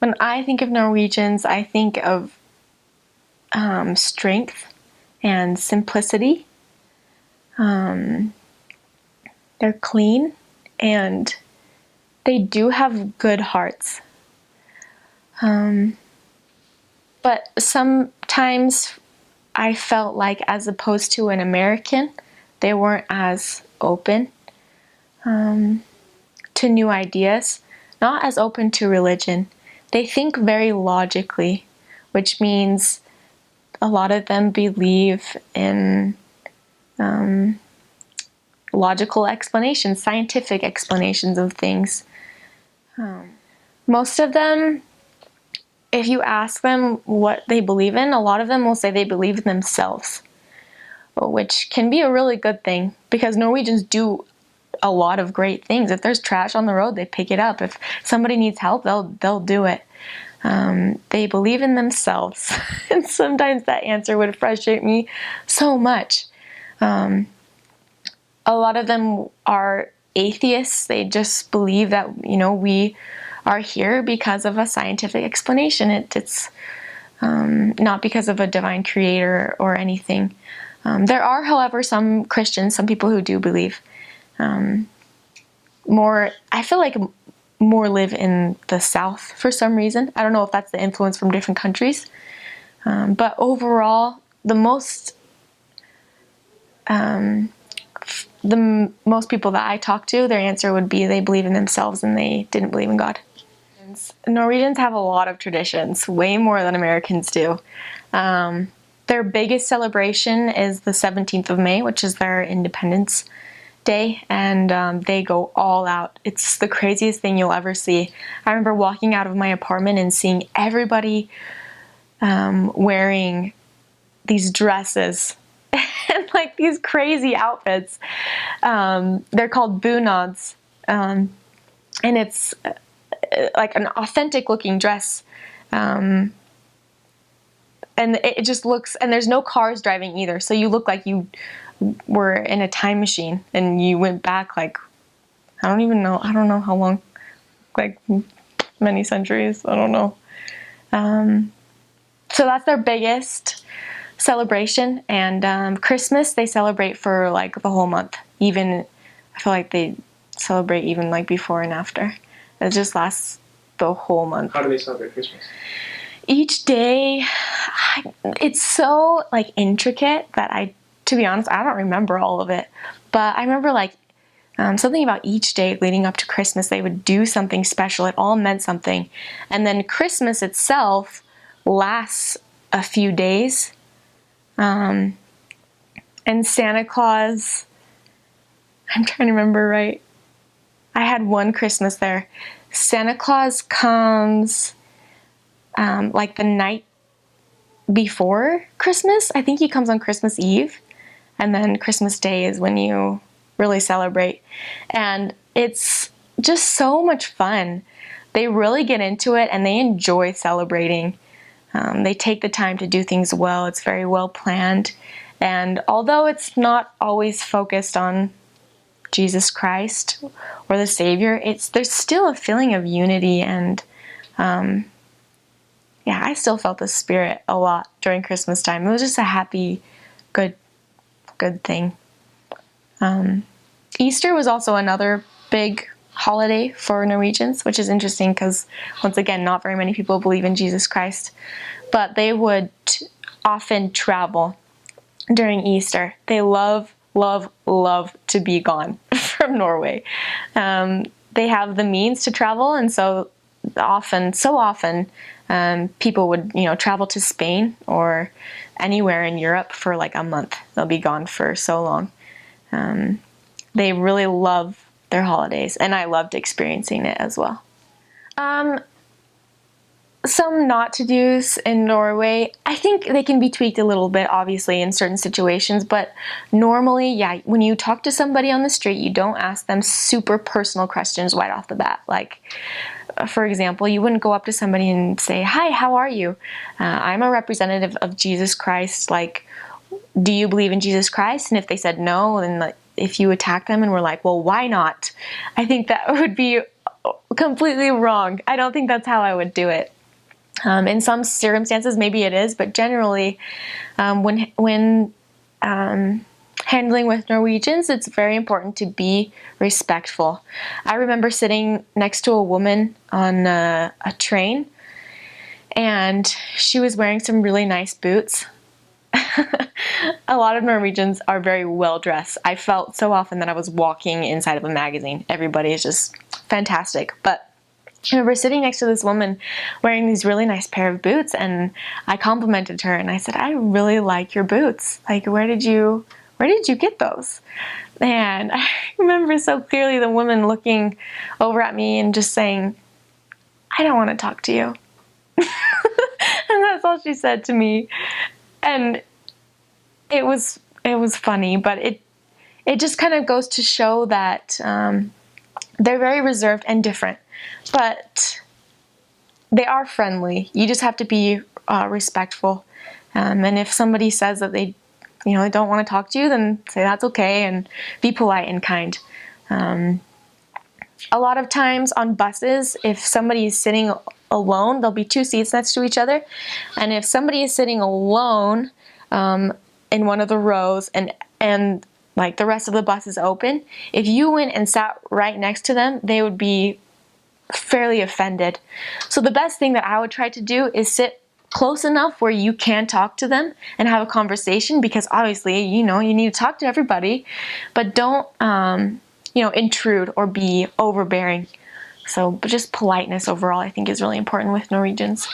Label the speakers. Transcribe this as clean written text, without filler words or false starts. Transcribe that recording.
Speaker 1: When I think of Norwegians, I think of strength and simplicity. They're clean and they do have good hearts. But sometimes I felt like, as opposed to an American, they weren't as open to new ideas, not as open to religion. They think very logically, which means a lot of them believe in logical explanations, scientific explanations of things. Most of them, if you ask them what they believe in, a lot of them will say they believe in themselves, which can be a really good thing because Norwegians do a lot of great things. If there's trash on the road, they pick it up. If somebody needs help, they'll do it. They believe in themselves. And sometimes that answer would frustrate me so much. A lot of them are atheists. They just believe that, we are here because of a scientific explanation. It's not because of a divine creator or anything. There are, however, some Christians, some people who do believe. I feel like more live in the South for some reason. I don't know if that's the influence from different countries. But overall, the most people that I talk to, their answer would be they believe in themselves and they didn't believe in God. Norwegians have a lot of traditions, way more than Americans do. Their biggest celebration is the 17th of May, which is their Independence Day, and they go all out. It's the craziest thing you'll ever see. I remember walking out of my apartment and seeing everybody wearing these dresses and like these crazy outfits. They're called bunads, and it's like an authentic looking dress. And it just looks, and there's no cars driving either, so you look like you were in a time machine and you went back like, I don't know how long, like many centuries, I don't know. So that's their biggest celebration. And Christmas they celebrate for like the whole month. Even I feel like they celebrate even like before and after. It just lasts the whole month.
Speaker 2: How do they celebrate Christmas?
Speaker 1: Each day, it's so like intricate that to be honest, I don't remember all of it. But I remember like something about each day leading up to Christmas, they would do something special. It all meant something. And then Christmas itself lasts a few days. And Santa Claus, I'm trying to remember right. I had one Christmas there. Santa Claus comes like the night before Christmas. I think he comes on Christmas Eve. And then Christmas Day is when you really celebrate. And it's just so much fun. They really get into it and they enjoy celebrating. They take the time to do things well. It's very well planned. And although it's not always focused on Jesus Christ or the Savior, there's still a feeling of unity. And I still felt the Spirit a lot during Christmas time. It was just a happy, good thing. Easter was also another big holiday for Norwegians, which is interesting because, once again, not very many people believe in Jesus Christ. But they would often travel during Easter. They love to be gone from Norway. They have the means to travel, and so often people would travel to Spain or anywhere in Europe for like a month. They'll be gone for so long. They really love their holidays, and I loved experiencing it as well. Some not to do's in Norway, I think they can be tweaked a little bit, obviously, in certain situations, but normally, when you talk to somebody on the street, you don't ask them super personal questions right off the bat. Like, for example, you wouldn't go up to somebody and say, "Hi, how are you? I'm a representative of Jesus Christ. Like, do you believe in Jesus Christ?" And if they said no, then if you attack them and were like, "Well, why not?" I think that would be completely wrong. I don't think that's how I would do it. In some circumstances, maybe it is, but generally, when handling with Norwegians, it's very important to be respectful. I remember sitting next to a woman on a train, and she was wearing some really nice boots. A lot of Norwegians are very well dressed. I felt so often that I was walking inside of a magazine. Everybody is just fantastic. But I remember sitting next to this woman wearing these really nice pair of boots, and I complimented her and I said, "I really like your boots. Like, where did you get those?" And I remember so clearly the woman looking over at me and just saying, "I don't want to talk to you." And that's all she said to me. And it was funny, but it just kind of goes to show that they're very reserved and different, but they are friendly. You just have to be respectful. And if somebody says that they don't want to talk to you, then say that's okay and be polite and kind. A lot of times on buses, if somebody is sitting alone, there'll be two seats next to each other. And if somebody is sitting alone in one of the rows and like the rest of the bus is open, if you went and sat right next to them, they would be fairly offended. So the best thing that I would try to do is sit close enough where you can talk to them and have a conversation, because obviously, you need to talk to everybody, but don't, intrude or be overbearing. So, but just politeness overall, I think, is really important with Norwegians.